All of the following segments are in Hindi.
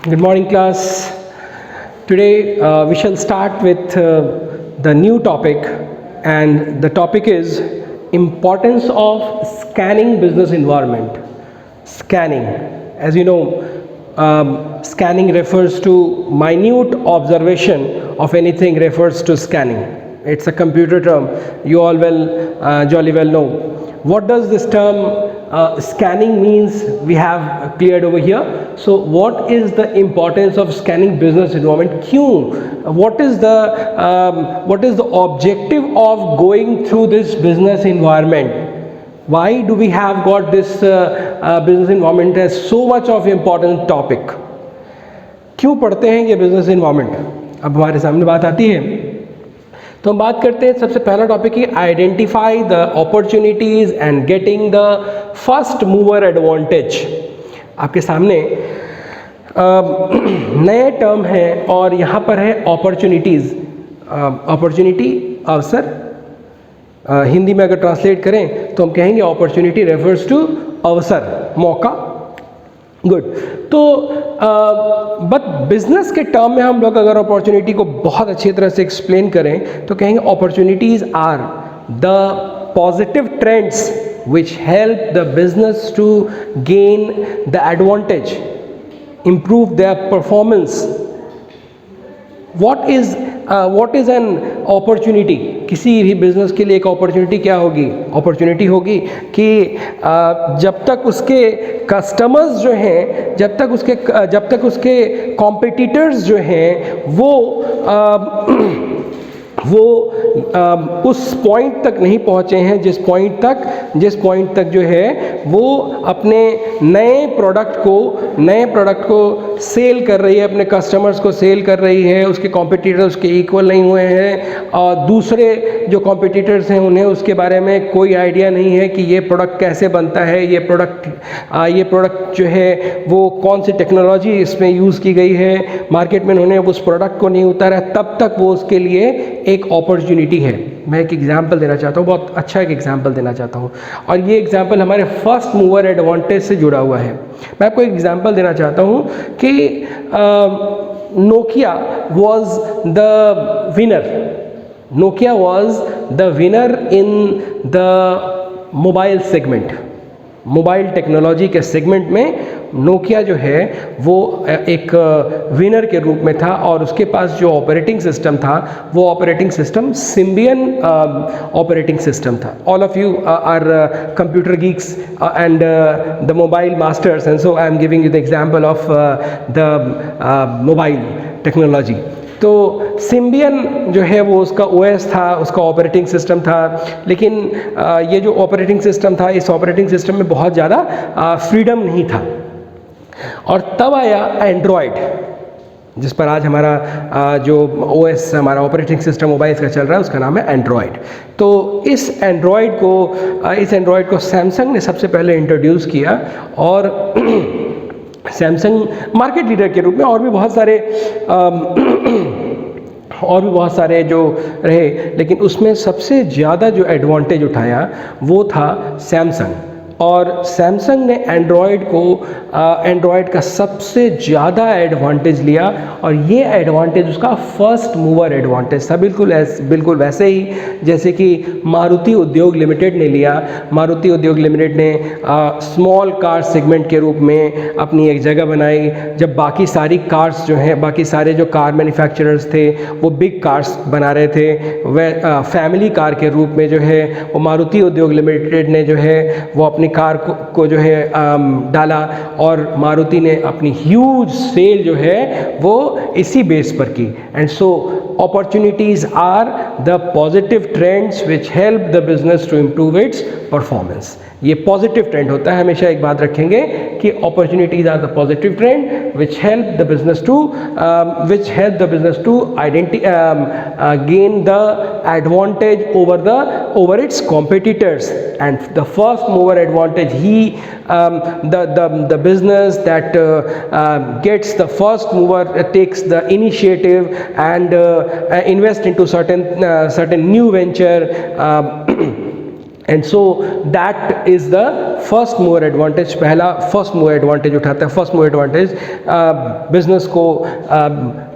Good morning, class. Today we shall start with the new topic, and the topic is importance of scanning business environment. Scanning, as you know, scanning refers to minute observation of anything refers to scanning. It's a computer term. You all jolly well know. What does this term scanning means? We have cleared over here. So what is the importance of scanning business environment? Kyun? What is the objective of going through this business environment? Why do we have got this business environment as so much of important topic? क्यों पढ़ते हैं ये business environment? अब हमारे सामने बात आती है, तो हम बात करते हैं. सबसे पहला टॉपिक है identify the opportunities and getting the first mover advantage. आपके सामने नए टर्म है और यहाँ पर है अपॉर्चुनिटीज. अपॉर्चुनिटी, अवसर. हिंदी में अगर ट्रांसलेट करें तो हम कहेंगे अपॉर्चुनिटी रेफर्स टू अवसर, मौका. गुड. तो बट बिजनेस के टर्म में हम लोग अगर अपॉर्चुनिटी को बहुत अच्छी तरह से एक्सप्लेन करें तो कहेंगे opportunities are the positive trends which help the business to gain the advantage, improve their performance. What is an opportunity? किसी भी बिजनेस के लिए एक अपॉर्चुनिटी क्या होगी? अपॉर्चुनिटी होगी कि जब तक उसके कस्टमर्स जो हैं, जब तक उसके कॉम्पिटिटर्स जो हैं वो उस पॉइंट तक नहीं पहुंचे हैं जिस पॉइंट तक जो है वो अपने नए प्रोडक्ट को सेल कर रही है, अपने कस्टमर्स को सेल कर रही है. उसके कॉम्पिटिटर्स के इक्वल नहीं हुए हैं और दूसरे जो कॉम्पिटिटर्स हैं उन्हें उसके बारे में कोई आइडिया नहीं है कि ये प्रोडक्ट कैसे बनता है, ये प्रोडक्ट जो है वो कौन सी टेक्नोलॉजी इसमें यूज़ की गई है, मार्केट में उन्होंने उस प्रोडक्ट को नहीं उतारा, तब तक वो उसके लिए एक अपॉर्चुनिटी है. मैं एक एग्जांपल देना चाहता हूँ, बहुत अच्छा एक एग्जांपल देना चाहता हूँ, और ये एग्जांपल हमारे फर्स्ट मूवर एडवांटेज से जुड़ा हुआ है. मैं आपको एक एग्जांपल देना चाहता हूँ कि Nokia was the winner in the mobile segment. Mobile technology के सेगमेंट में नोकिया जो है वो एक विनर के रूप में था, और उसके पास जो ऑपरेटिंग सिस्टम था वो operating system Symbian operating system था. All of you are computer geeks and the mobile masters, and so I am giving you the example of the mobile technology. तो सिम्बियन जो है वो उसका ओएस था, उसका ऑपरेटिंग सिस्टम था, लेकिन ये जो ऑपरेटिंग सिस्टम था, इस ऑपरेटिंग सिस्टम में बहुत ज़्यादा फ्रीडम नहीं था. और तब आया एंड्रॉयड, जिस पर आज हमारा जो ओएस, हमारा ऑपरेटिंग सिस्टम मोबाइल्स का चल रहा है, उसका नाम है एंड्रॉयड. तो इस एंड्रॉयड को सैमसंग ने सबसे पहले इंट्रोड्यूस किया, और सैमसंग मार्केट लीडर के रूप में और भी बहुत सारे जो रहे, लेकिन उसमें सबसे ज़्यादा जो एडवांटेज उठाया वो था सैमसंग. और सैमसंग ने एंड्रॉयड का सबसे ज़्यादा एडवांटेज लिया, और ये एडवांटेज उसका फर्स्ट मूवर एडवांटेज था. बिल्कुल वैसे ही जैसे कि मारुति उद्योग लिमिटेड ने लिया. मारुति उद्योग लिमिटेड ने स्मॉल कार सेगमेंट के रूप में अपनी एक जगह बनाई, जब बाकी सारी कार्स जो हैं, बाकी सारे जो कार मैन्युफैक्चरर्स थे वो बिग कार्स बना रहे थे, वह फैमिली कार के रूप में जो है वो मारुति उद्योग लिमिटेड ने जो है वो अपनी कार को जो है डाला, और मारुति ने अपनी ह्यूज सेल जो है वो इसी बेस पर की. And so opportunities are the positive trends which help the business to improve its performance. ये पॉजिटिव ट्रेंड होता है. हमेशा एक बात रखेंगे कि opportunities are the positive trend which help the business to gain the advantage over its competitors. And the first mover advantage the business that gets the first mover takes the initiative and invest into certain new venture, and so that is the first mover advantage, पहला फर्स्ट मूवर एडवांटेज उठाता है। फर्स्ट मूवर एडवांटेज बिजनेस को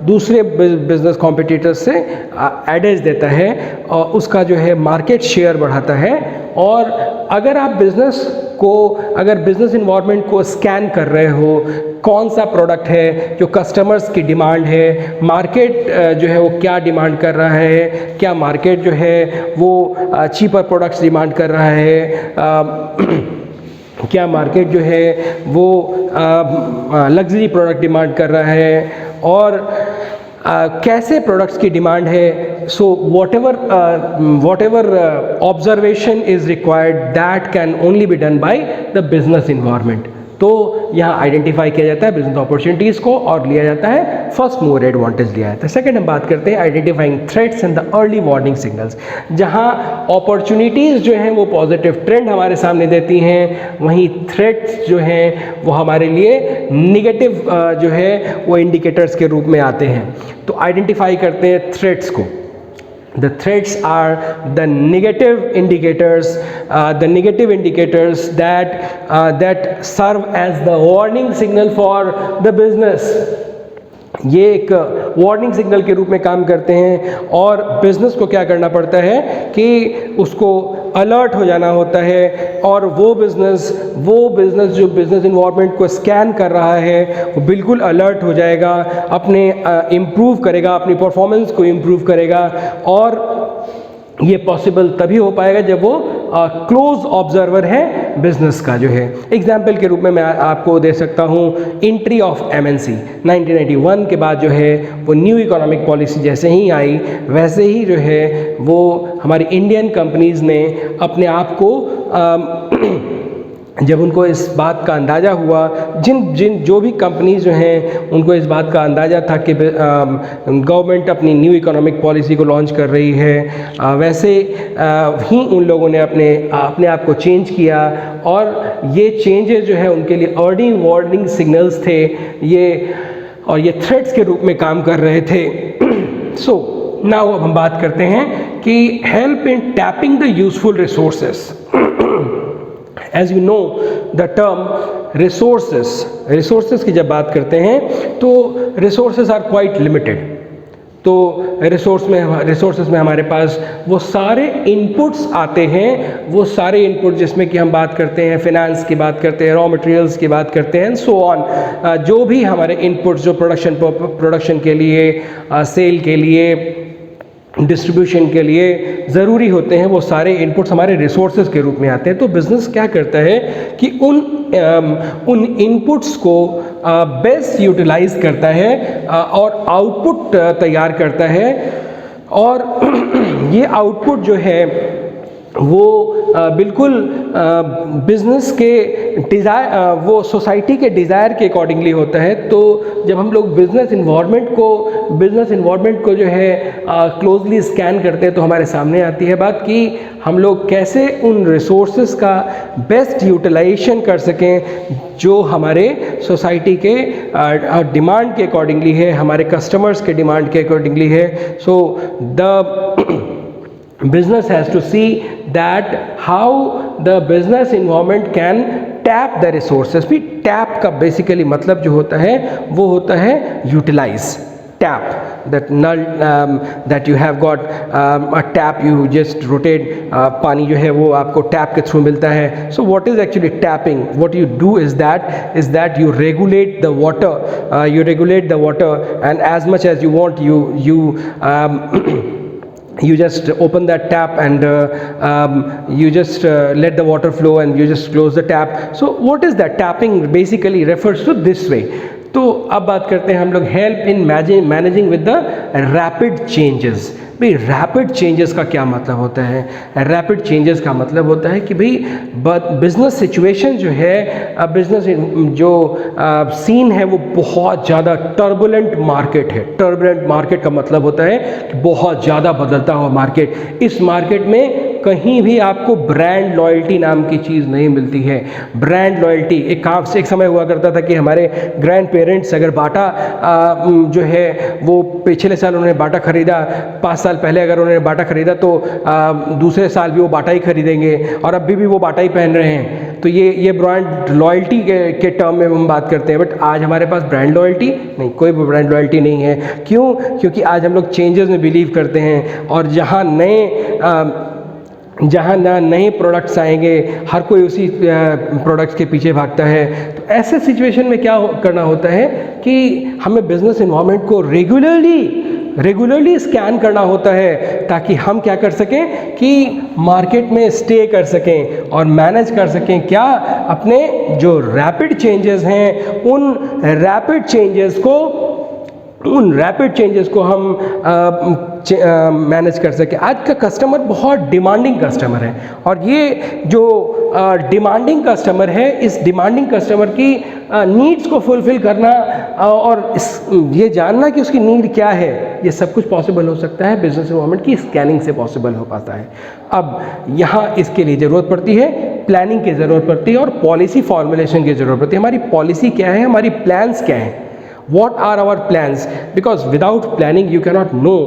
दूसरे बिजनेस कॉम्पिटिटर्स से एडवांटेज देता है और उसका जो है मार्केट शेयर बढ़ाता है। और अगर आप बिजनेस इन्वायरमेंट को स्कैन कर रहे हो, कौन सा प्रोडक्ट है जो कस्टमर्स की डिमांड है, मार्केट जो है वो क्या डिमांड कर रहा है, क्या मार्केट जो है वो चीपर प्रोडक्ट्स डिमांड कर रहा है, क्या मार्केट जो है वो लग्जरी प्रोडक्ट डिमांड कर रहा है, और कैसे प्रोडक्ट्स की डिमांड है। So what ever observation is required that can only be done by the business environment. तो यहाँ आइडेंटिफाई किया जाता है बिजनेस अपॉर्चुनिटीज़ को और लिया जाता है फर्स्ट मूवर एडवांटेज लिया जाता है। सेकंड हम बात करते हैं identifying threats and the early warning signals. जहाँ अपॉर्चुनिटीज़ जो हैं वो पॉजिटिव ट्रेंड हमारे सामने देती हैं, वहीं थ्रेट्स जो हैं वो हमारे लिए निगेटिव जो है वो इंडिकेटर्स के रूप में आते हैं। तो आइडेंटिफाई करते हैं थ्रेट्स को। The threats are the negative indicators that serve as the warning signal for the business. ये एक वार्निंग सिग्नल के रूप में काम करते हैं और बिजनेस को क्या करना पड़ता है कि उसको अलर्ट हो जाना होता है और वो बिजनेस जो बिजनेस इन्वायरमेंट को स्कैन कर रहा है वो बिल्कुल अलर्ट हो जाएगा, अपने इम्प्रूव करेगा, अपनी परफॉर्मेंस को इम्प्रूव करेगा। और ये पॉसिबल तभी हो पाएगा जब वो क्लोज ऑब्जर्वर है बिजनेस का जो है। एग्जाम्पल के रूप में मैं आपको दे सकता हूँ एंट्री ऑफ एमएनसी 1991 के बाद जो है वो न्यू इकोनॉमिक पॉलिसी जैसे ही आई वैसे ही जो है वो हमारी इंडियन कंपनीज़ ने अपने आप को जब उनको इस बात का अंदाज़ा हुआ, जो भी कंपनीज जो हैं उनको इस बात का अंदाज़ा था कि गवर्नमेंट अपनी न्यू इकोनॉमिक पॉलिसी को लॉन्च कर रही है, वैसे ही उन लोगों ने अपने आप को चेंज किया और ये चेंजेस जो है उनके लिए अर्ली वार्निंग सिग्नल्स थे और ये थ्रेट्स के रूप में काम कर रहे थे। सो नाउ अब हम बात करते हैं कि help in tapping the useful resources. As you know the term resources की जब बात करते हैं तो resources are quite limited। तो रिसोर्सेज में हमारे पास वो सारे इनपुट्स आते हैं, वो सारे इनपुट जिसमें कि हम बात करते हैं फिनेंस की बात करते हैं, रॉ मटेरियल्स की बात करते हैं, सो ऑन, जो भी हमारे इनपुट्स जो प्रोडक्शन के लिए, सेल के लिए, डिस्ट्रीब्यूशन के लिए ज़रूरी होते हैं, वो सारे इनपुट्स हमारे रिसोर्सेज के रूप में आते हैं। तो बिज़नेस क्या करता है कि उन इनपुट्स को बेस्ट यूटिलाइज करता है और आउटपुट तैयार करता है और ये आउटपुट जो है वो बिल्कुल बिज़नेस के डिज़ायर, वो सोसाइटी के डिज़ायर के अकॉर्डिंगली होता है। तो जब हम लोग बिज़नेस इन्वायरमेंट को जो है क्लोजली स्कैन करते हैं तो हमारे सामने आती है बात कि हम लोग कैसे उन रिसोर्सेज का बेस्ट यूटिलाइजेशन कर सकें जो हमारे सोसाइटी के डिमांड के अकॉर्डिंगली है, हमारे कस्टमर्स के डिमांड के अकॉर्डिंगली है। So the business has to see that how the business environment can tap the resources। भी tap का basically मतलब जो होता है वो होता है utilize। tap that you have got a tap, you just rotate, पानी जो है वो आपको tap के थ्रू मिलता है। so what is actually tapping? what you do is that you regulate the water and as much as you want you just open that tap and you just let the water flow and you just close the tap। so what is that? tapping basically refers to this way। तो अब बात करते हैं हम लोग help in managing with the rapid changes. भाई रैपिड चेंजेस का क्या मतलब होता है? रैपिड चेंजेस का मतलब होता है कि भाई बिजनेस सिचुएशन जो है, बिजनेस जो सीन है वो बहुत ज़्यादा टर्बुलेंट मार्केट है। टर्बुलेंट मार्केट का मतलब होता है कि बहुत ज़्यादा बदलता हुआ मार्केट। इस मार्केट में कहीं भी आपको ब्रांड लॉयल्टी नाम की चीज़ नहीं मिलती है। ब्रांड लॉयल्टी एक समय हुआ करता था कि हमारे ग्रैंड पेरेंट्स अगर बाटा जो है वो पिछले साल उन्होंने बाटा खरीदा, 5 साल पहले अगर उन्होंने बाटा खरीदा तो दूसरे साल भी वो बाटा ही खरीदेंगे और अभी भी वो बाटा ही पहन रहे हैं। तो ये ब्रांड लॉयल्टी के टर्म में हम बात करते हैं, बट आज हमारे पास ब्रांड लॉयल्टी नहीं, कोई ब्रांड लॉयल्टी नहीं है। क्यों? क्योंकि आज हम लोग चेंजेस में बिलीव करते हैं, और जहाँ नए प्रोडक्ट्स आएंगे हर कोई उसी प्रोडक्ट्स के पीछे भागता है। तो ऐसे सिचुएशन में क्या करना होता है कि हमें बिजनेस इन्वायरमेंट को रेगुलरली स्कैन करना होता है, ताकि हम क्या कर सकें कि मार्केट में स्टे कर सकें और मैनेज कर सकें क्या, अपने जो रैपिड चेंजेस हैं उन रैपिड चेंजेस को हम मैनेज कर सके। आज का कस्टमर बहुत डिमांडिंग कस्टमर है, और ये जो डिमांडिंग कस्टमर है, इस डिमांडिंग कस्टमर की नीड्स को फुलफिल करना और ये जानना कि उसकी नीड क्या है, ये सब कुछ पॉसिबल हो सकता है बिजनेस इन्वायरमेंट की स्कैनिंग से पॉसिबल हो पाता है। अब यहाँ इसके लिए ज़रूरत पड़ती है प्लानिंग की ज़रूरत पड़ती है और पॉलिसी फॉर्मुलेशन की ज़रूरत पड़ती है। हमारी पॉलिसी क्या है, हमारी प्लान्स क्या हैं, what are our plans, because without planning you cannot know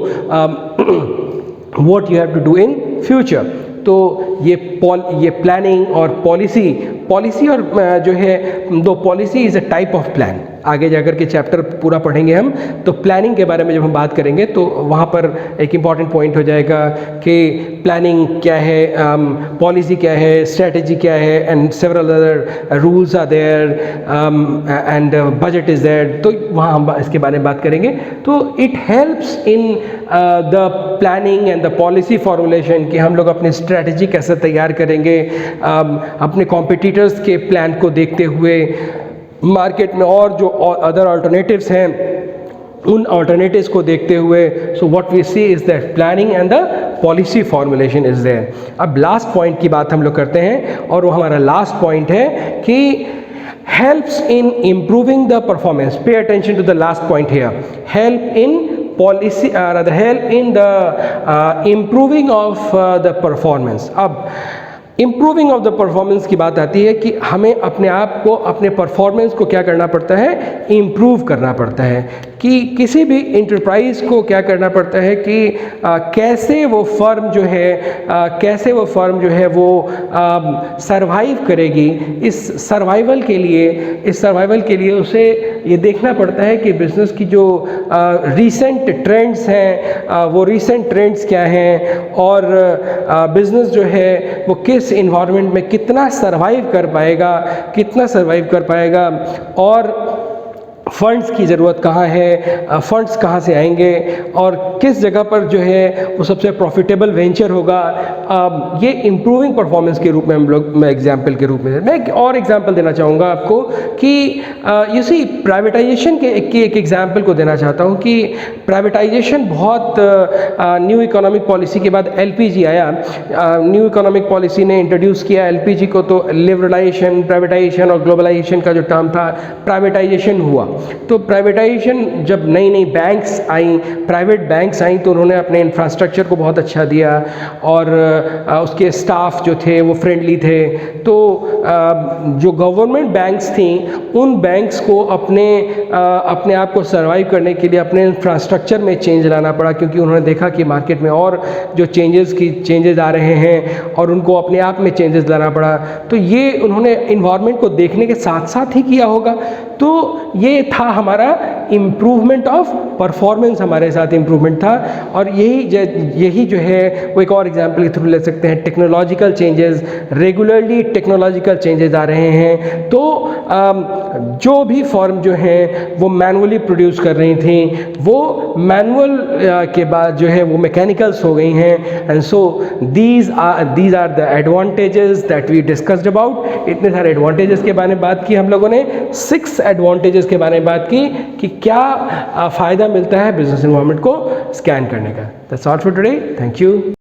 what you have to do in future। तो ये प्लानिंग और पॉलिसी और जो है दो, policy is a type of plan. आगे जाकर के चैप्टर पूरा पढ़ेंगे हम, तो प्लानिंग के बारे में जब हम बात करेंगे तो वहाँ पर एक इम्पॉर्टेंट पॉइंट हो जाएगा कि प्लानिंग क्या है, पॉलिसी क्या है, स्ट्रेटजी क्या है, and several other rules are there, and budget is there. तो वहाँ हम इसके बारे में बात करेंगे। तो it helps in the planning and the policy formulation कि हम लोग अपनी स्ट्रेटजी कैसे तैयार करेंगे, अपने कॉम्पिटिटर्स के प्लान को देखते हुए, मार्केट में और जो अदर अल्टरनेटिव्स हैं उन अल्टरनेटिव्स को देखते हुए। So what we see is that planning and the policy formulation is there. अब लास्ट पॉइंट की बात हम लोग करते हैं, और वो हमारा लास्ट पॉइंट है कि helps in improving the performance. Pay attention to the last point here. Help in policy, rather help in the improving of the performance. अब इम्प्रूविंग ऑफ द परफॉर्मेंस की बात आती है कि हमें अपने आप को, अपने परफॉर्मेंस को क्या करना पड़ता है, इम्प्रूव करना पड़ता है। कि किसी भी इंटरप्राइज को क्या करना पड़ता है कि कैसे वो फर्म जो है वो सरवाइव करेगी। इस सर्वाइवल के लिए उसे ये देखना पड़ता है कि बिज़नेस की जो रीसेंट ट्रेंड्स हैं वो रीसेंट ट्रेंड्स क्या हैं, और बिज़नेस जो है वो किस इन्वायरमेंट में कितना सर्वाइव कर पाएगा, और फंड्स की ज़रूरत कहाँ है, फंड्स कहाँ से आएंगे, और किस जगह पर जो है वो सबसे प्रॉफिटेबल वेंचर होगा। ये इम्प्रूविंग परफॉर्मेंस के रूप में हम लोग, मैं एग्जांपल के रूप में मैं एक और एग्जांपल देना चाहूँगा आपको कि यू सी प्राइवेटाइजेशन के एक एग्जांपल को देना चाहता हूँ कि प्राइवेटाइजेशन बहुत न्यू इकोनॉमिक पॉलिसी के बाद एलपीजी आया। न्यू इकोनॉमिक पॉलिसी ने इंट्रोड्यूस किया एलपीजी को, तो लिबरलाइजेशन, प्राइवेटाइजेशन और ग्लोबलाइजेशन का जो टर्म था, प्राइवेटाइजेशन हुआ। तो प्राइवेटाइजेशन जब नई banks I, private banks I, तो उन्होंने अपने इंफ्रास्ट्रक्चर को बहुत अच्छा दिया, और उसके स्टाफ जो थे वो फ्रेंडली थे। तो जो गवर्नमेंट बैंक्स थी उन बैंक्स को अपने आप को सर्वाइव करने के लिए अपने इंफ्रास्ट्रक्चर में चेंज लाना पड़ा, क्योंकि उन्होंने देखा कि मार्केट में और जो चेंजेस आ रहे हैं और उनको अपने आप में चेंजेस लाना पड़ा। तो ये उन्होंने इन्वायरमेंट को देखने के साथ साथ ही किया होगा। तो ये था हमारा इम्प्रूवमेंट ऑफ परफॉर्मेंस, हमारे साथ इम्प्रूवमेंट था। और यही जो है वो एक और एग्जांपल के थ्रू ले सकते हैं। Technological changes, regularly technological changes आ रहे हैं। तो जो भी फर्म जो है वो मैनुअली प्रोड्यूस कर रही थी, वो मैनुअल के बाद जो है वो मैकेनिकल्स हो गई हैं। And so these are the advantages that we discussed about. इतने सारे एडवांटेजेस के बारे में बात की हम लोगों ने, 6 एडवांटेजेस के बारे में बात की कि क्या फ़ायदा मिलता है बिजनेस एनवायरनमेंट को स्कैन करने का। That's all for today, thank you.